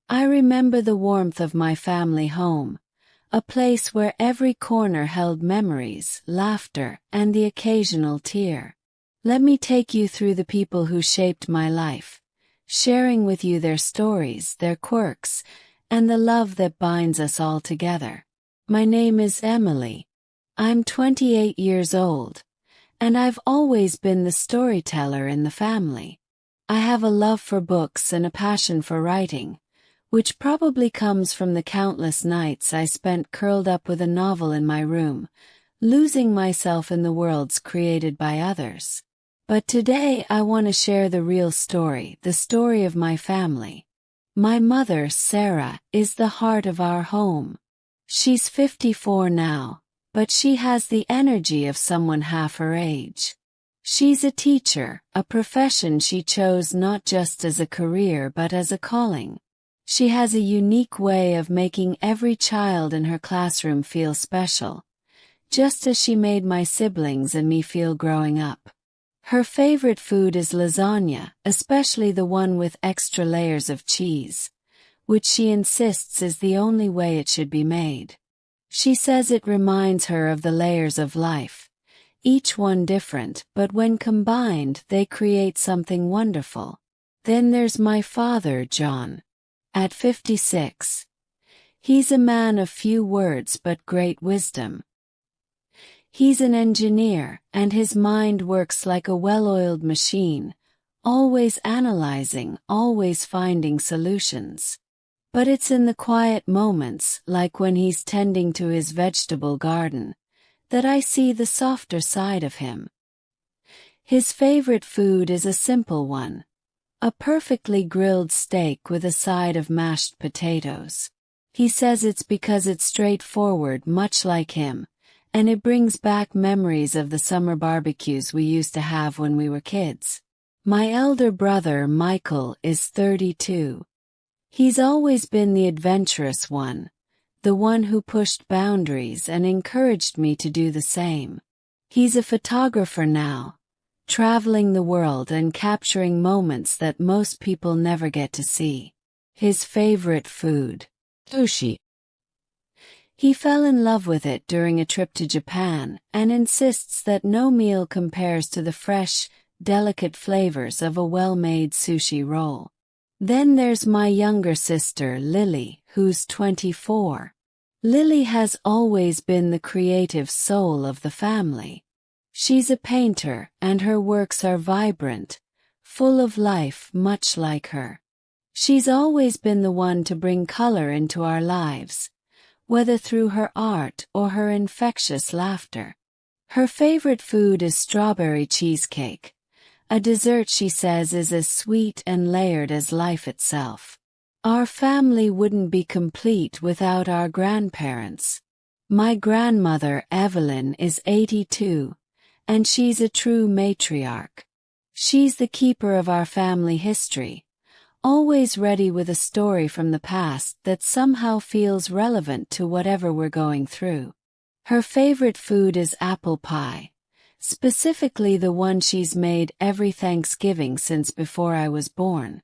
I remember the warmth of my family home, a place where every corner held memories, laughter, and the occasional tear. Let me take you through the people who shaped my life, sharing with you their stories, their quirks, and the love that binds us all together. My name is Emily. I'm 28 years old, and I've always been the storyteller in the family. I have a love for books and a passion for writing, which probably comes from the countless nights I spent curled up with a novel in my room, losing myself in the worlds created by others. But today I want to share the real story, the story of my family. My mother, Sarah, is the heart of our home. She's 54 now, but she has the energy of someone half her age. She's a teacher, a profession she chose not just as a career but as a calling. She has a unique way of making every child in her classroom feel special, just as she made my siblings and me feel growing up. Her favorite food is lasagna, especially the one with extra layers of cheese, which she insists is the only way it should be made. She says it reminds her of the layers of life, each one different, but when combined they create something wonderful. Then there's my father, John. At 56. He's a man of few words but great wisdom. He's an engineer, and his mind works like a well-oiled machine, always analyzing, always finding solutions. But it's in the quiet moments, like when he's tending to his vegetable garden, that I see the softer side of him. His favorite food is a simple one. A perfectly grilled steak with a side of mashed potatoes. He says it's because it's straightforward, much like him, and it brings back memories of the summer barbecues we used to have when we were kids. My elder brother, Michael, is 32. He's always been the adventurous one, the one who pushed boundaries and encouraged me to do the same. He's a photographer now, traveling the world and capturing moments that most people never get to see. His favorite food: sushi. He fell in love with it during a trip to Japan and insists that no meal compares to the fresh, delicate flavors of a well-made sushi roll. Then there's my younger sister, Lily, who's 24. Lily has always been the creative soul of the family. She's a painter, and her works are vibrant, full of life, much like her. She's always been the one to bring color into our lives, whether through her art or her infectious laughter. Her favorite food is strawberry cheesecake, a dessert she says is as sweet and layered as life itself. Our family wouldn't be complete without our grandparents. My grandmother, Evelyn, is 82. And she's a true matriarch. She's the keeper of our family history, always ready with a story from the past that somehow feels relevant to whatever we're going through. Her favorite food is apple pie, specifically the one she's made every Thanksgiving since before I was born.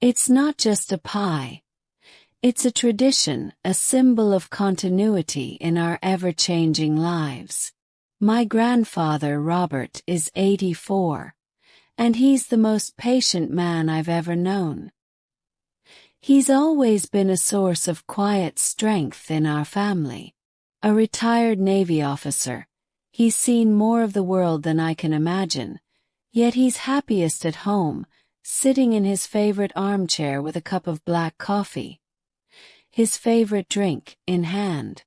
It's not just a pie. It's a tradition, a symbol of continuity in our ever-changing lives. My grandfather, Robert, is 84, and he's the most patient man I've ever known. He's always been a source of quiet strength in our family. A retired Navy officer, he's seen more of the world than I can imagine, yet he's happiest at home, sitting in his favorite armchair with a cup of black coffee, his favorite drink in hand.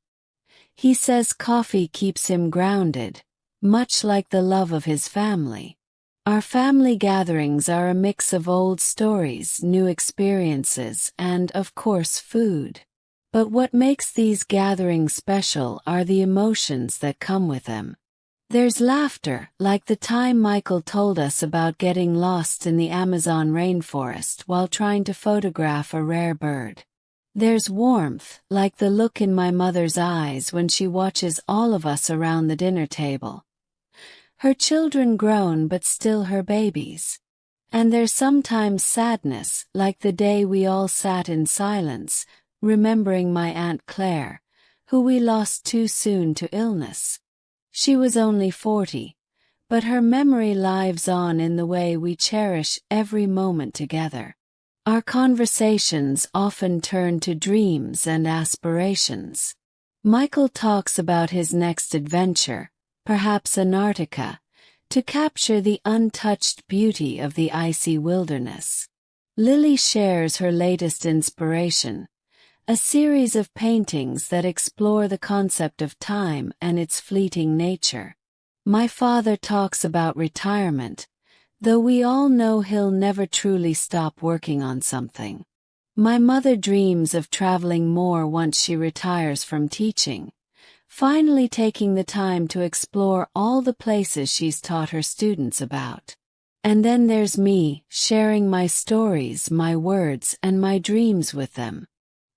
He says coffee keeps him grounded, much like the love of his family. Our family gatherings are a mix of old stories, new experiences, and, of course, food. But what makes these gatherings special are the emotions that come with them. There's laughter, like the time Michael told us about getting lost in the Amazon rainforest while trying to photograph a rare bird. There's warmth, like the look in my mother's eyes when she watches all of us around the dinner table. Her children grown but still her babies. And there's sometimes sadness, like the day we all sat in silence, remembering my Aunt Claire, who we lost too soon to illness. She was only 40, but her memory lives on in the way we cherish every moment together. Our conversations often turn to dreams and aspirations. Michael talks about his next adventure, perhaps Antarctica, to capture the untouched beauty of the icy wilderness. Lily shares her latest inspiration, a series of paintings that explore the concept of time and its fleeting nature. My father talks about retirement, though we all know he'll never truly stop working on something. My mother dreams of traveling more once she retires from teaching, finally taking the time to explore all the places she's taught her students about. And then there's me, sharing my stories, my words, and my dreams with them.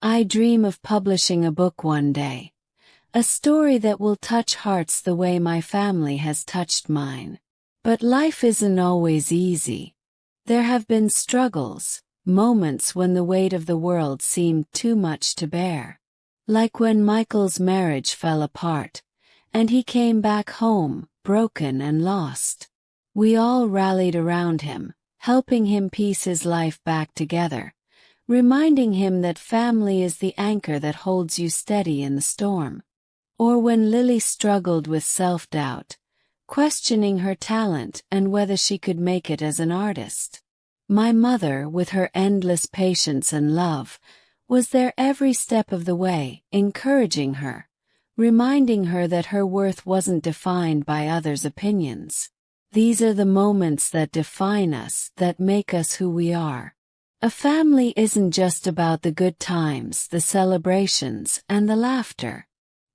I dream of publishing a book one day, a story that will touch hearts the way my family has touched mine. But life isn't always easy. There have been struggles, moments when the weight of the world seemed too much to bear. Like when Michael's marriage fell apart, and he came back home, broken and lost. We all rallied around him, helping him piece his life back together, reminding him that family is the anchor that holds you steady in the storm. Or when Lily struggled with self-doubt, questioning her talent and whether she could make it as an artist. My mother, with her endless patience and love, was there every step of the way, encouraging her, reminding her that her worth wasn't defined by others' opinions. These are the moments that define us, that make us who we are. A family isn't just about the good times, the celebrations, and the laughter.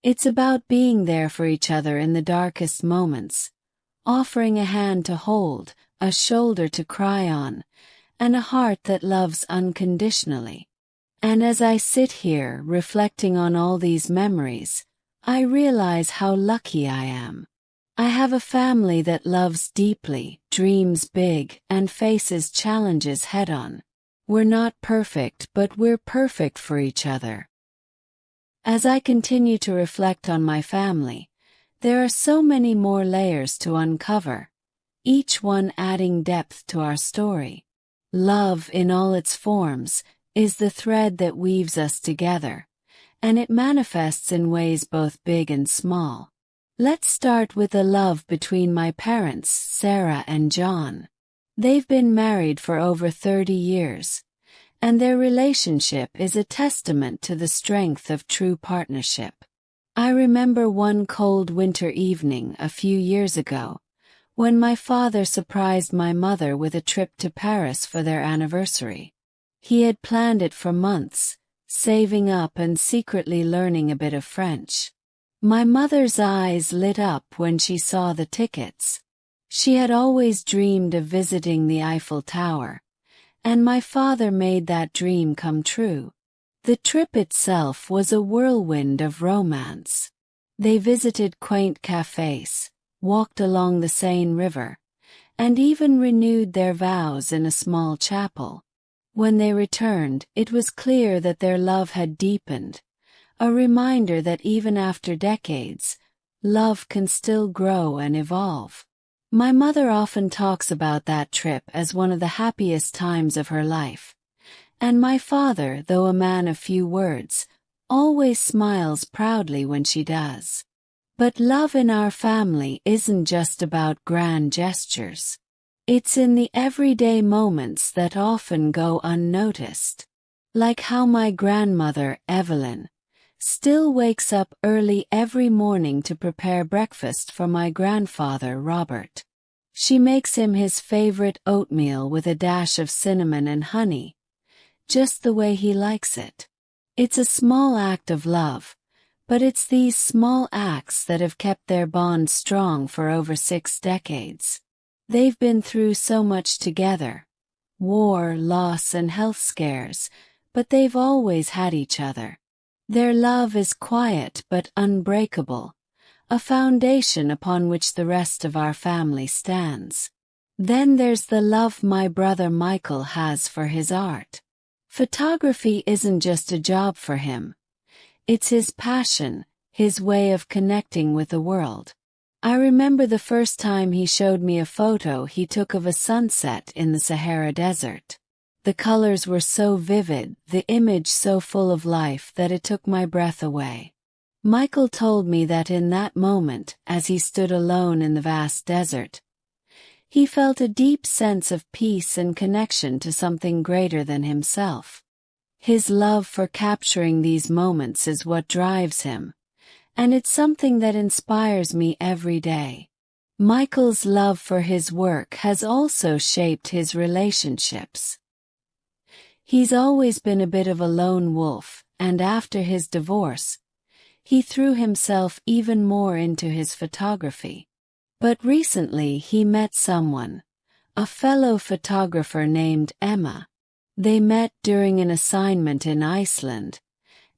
It's about being there for each other in the darkest moments, offering a hand to hold, a shoulder to cry on, and a heart that loves unconditionally. And as I sit here reflecting on all these memories, I realize how lucky I am. I have a family that loves deeply, dreams big, and faces challenges head-on. We're not perfect, but we're perfect for each other. As I continue to reflect on my family, there are so many more layers to uncover, each one adding depth to our story. Love, in all its forms, is the thread that weaves us together, and it manifests in ways both big and small. Let's start with the love between my parents, Sarah and John. They've been married for over 30 years, and their relationship is a testament to the strength of true partnership. I remember one cold winter evening a few years ago, when my father surprised my mother with a trip to Paris for their anniversary. He had planned it for months, saving up and secretly learning a bit of French. My mother's eyes lit up when she saw the tickets. She had always dreamed of visiting the Eiffel Tower, and my father made that dream come true. The trip itself was a whirlwind of romance. They visited quaint cafes, walked along the Seine River, and even renewed their vows in a small chapel. When they returned, it was clear that their love had deepened, a reminder that even after decades, love can still grow and evolve. My mother often talks about that trip as one of the happiest times of her life, and my father, though a man of few words, always smiles proudly when she does. But love in our family isn't just about grand gestures. It's in the everyday moments that often go unnoticed. Like how my grandmother, Evelyn, still wakes up early every morning to prepare breakfast for my grandfather, Robert. She makes him his favorite oatmeal with a dash of cinnamon and honey, just the way he likes it. It's a small act of love, but it's these small acts that have kept their bond strong for over 6 decades. They've been through so much together, war, loss, and health scares, but they've always had each other. Their love is quiet but unbreakable, a foundation upon which the rest of our family stands. Then there's the love my brother Michael has for his art. Photography isn't just a job for him. It's his passion, his way of connecting with the world. I remember the first time he showed me a photo he took of a sunset in the Sahara Desert. The colors were so vivid, the image so full of life that it took my breath away. Michael told me that in that moment, as he stood alone in the vast desert, he felt a deep sense of peace and connection to something greater than himself. His love for capturing these moments is what drives him, and it's something that inspires me every day. Michael's love for his work has also shaped his relationships. He's always been a bit of a lone wolf, and after his divorce, he threw himself even more into his photography. But recently he met someone, a fellow photographer named Emma. They met during an assignment in Iceland,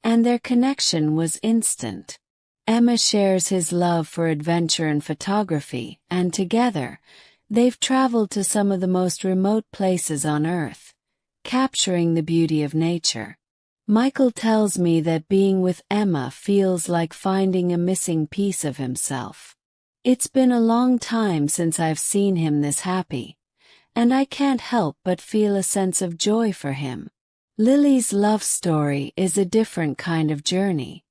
and their connection was instant. Emma shares his love for adventure and photography, and together, they've traveled to some of the most remote places on Earth, capturing the beauty of nature. Michael tells me that being with Emma feels like finding a missing piece of himself. It's been a long time since I've seen him this happy, and I can't help but feel a sense of joy for him. Lily's love story is a different kind of journey.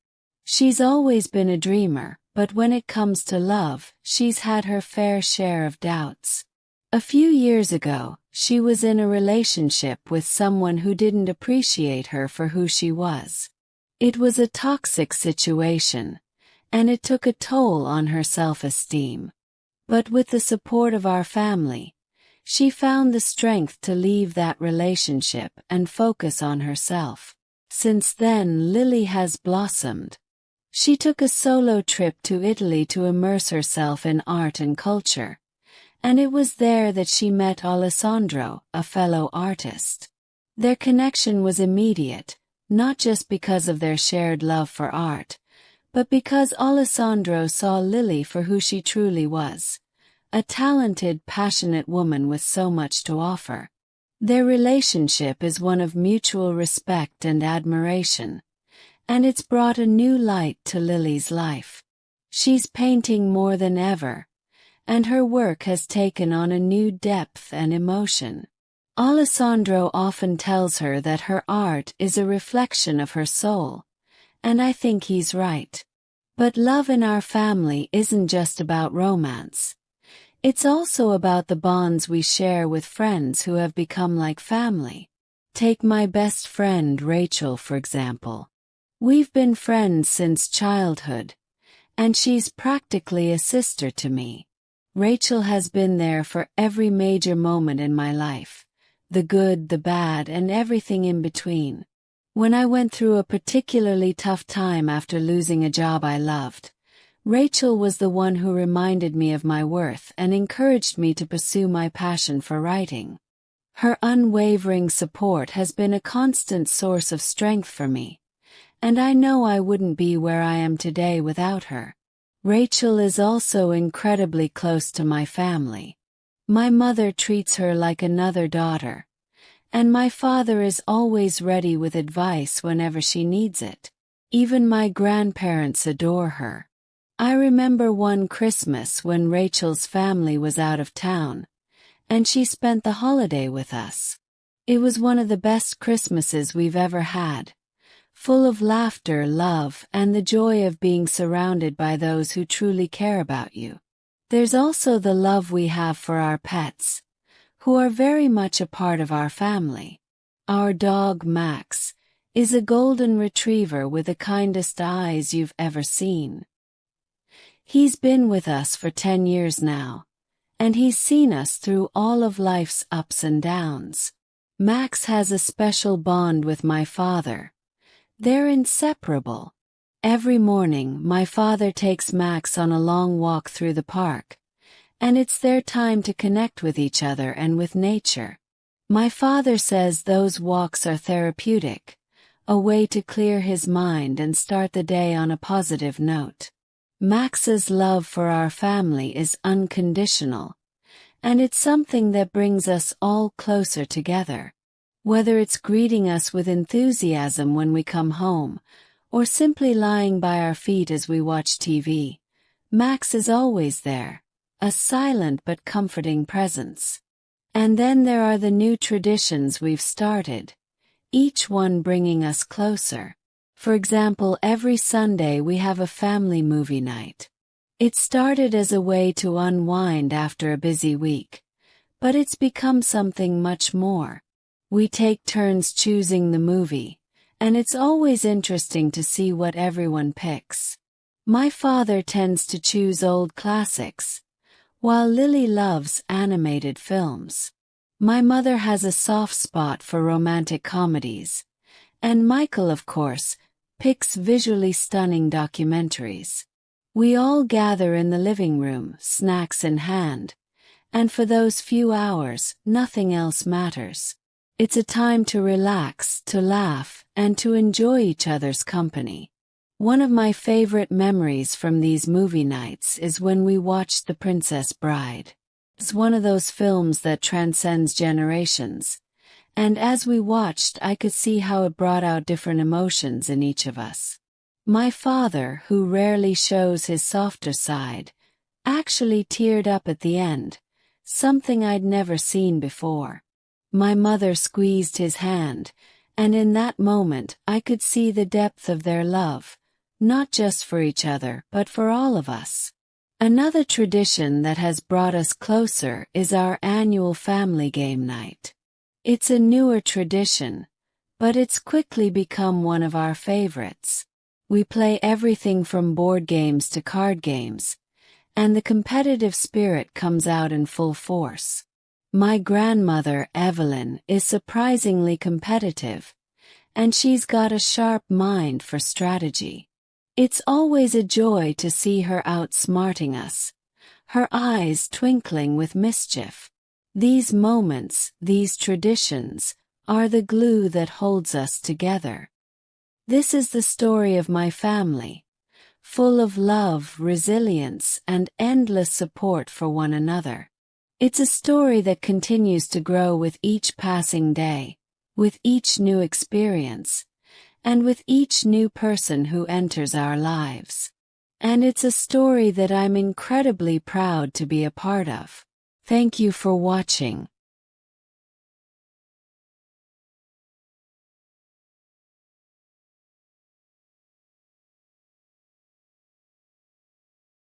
She's always been a dreamer, but when it comes to love, she's had her fair share of doubts. A few years ago, she was in a relationship with someone who didn't appreciate her for who she was. It was a toxic situation, and it took a toll on her self-esteem. But with the support of our family, she found the strength to leave that relationship and focus on herself. Since then, Lily has blossomed. She took a solo trip to Italy to immerse herself in art and culture, and it was there that she met Alessandro, a fellow artist. Their connection was immediate, not just because of their shared love for art, but because Alessandro saw Lily for who she truly was, a talented, passionate woman with so much to offer. Their relationship is one of mutual respect and admiration, and it's brought a new light to Lily's life. She's painting more than ever, and her work has taken on a new depth and emotion. Alessandro often tells her that her art is a reflection of her soul, and I think he's right. But love in our family isn't just about romance. It's also about the bonds we share with friends who have become like family. Take my best friend Rachel, for example. We've been friends since childhood, and she's practically a sister to me. Rachel has been there for every major moment in my life, the good, the bad, and everything in between. When I went through a particularly tough time after losing a job I loved, Rachel was the one who reminded me of my worth and encouraged me to pursue my passion for writing. Her unwavering support has been a constant source of strength for me, and I know I wouldn't be where I am today without her. Rachel is also incredibly close to my family. My mother treats her like another daughter, and my father is always ready with advice whenever she needs it. Even my grandparents adore her. I remember one Christmas when Rachel's family was out of town, and she spent the holiday with us. It was one of the best Christmases we've ever had, full of laughter, love, and the joy of being surrounded by those who truly care about you. There's also the love we have for our pets, who are very much a part of our family. Our dog Max is a golden retriever with the kindest eyes you've ever seen. He's been with us for 10 years now, and he's seen us through all of life's ups and downs. Max has a special bond with my father. They're inseparable. Every morning, my father takes Max on a long walk through the park, and it's their time to connect with each other and with nature. My father says those walks are therapeutic, a way to clear his mind and start the day on a positive note. Max's love for our family is unconditional, And it's something that brings us all closer together. Whether it's greeting us with enthusiasm when we come home, or simply lying by our feet as we watch TV, Max is always there, a silent but comforting presence. And then there are the new traditions we've started, each one bringing us closer. For example, every Sunday we have a family movie night. It started as a way to unwind after a busy week, but it's become something much more. We take turns choosing the movie, and it's always interesting to see what everyone picks. My father tends to choose old classics, while Lily loves animated films. My mother has a soft spot for romantic comedies, and Michael, of course, picks visually stunning documentaries. We all gather in the living room, snacks in hand, and for those few hours, nothing else matters. It's a time to relax, to laugh, and to enjoy each other's company. One of my favorite memories from these movie nights is when we watched The Princess Bride. It's one of those films that transcends generations, and as we watched, I could see how it brought out different emotions in each of us. My father, who rarely shows his softer side, actually teared up at the end, something I'd never seen before. My mother squeezed his hand, and in that moment I could see the depth of their love, not just for each other but for all of us. Another tradition that has brought us closer is our annual family game night. It's a newer tradition, but it's quickly become one of our favorites. We play everything from board games to card games, and the competitive spirit comes out in full force. My grandmother, Evelyn, is surprisingly competitive, and she's got a sharp mind for strategy. It's always a joy to see her outsmarting us, her eyes twinkling with mischief. These moments, these traditions, are the glue that holds us together. This is the story of my family, full of love, resilience, and endless support for one another. It's a story that continues to grow with each passing day, with each new experience, and with each new person who enters our lives. And it's a story that I'm incredibly proud to be a part of. Thank you for watching.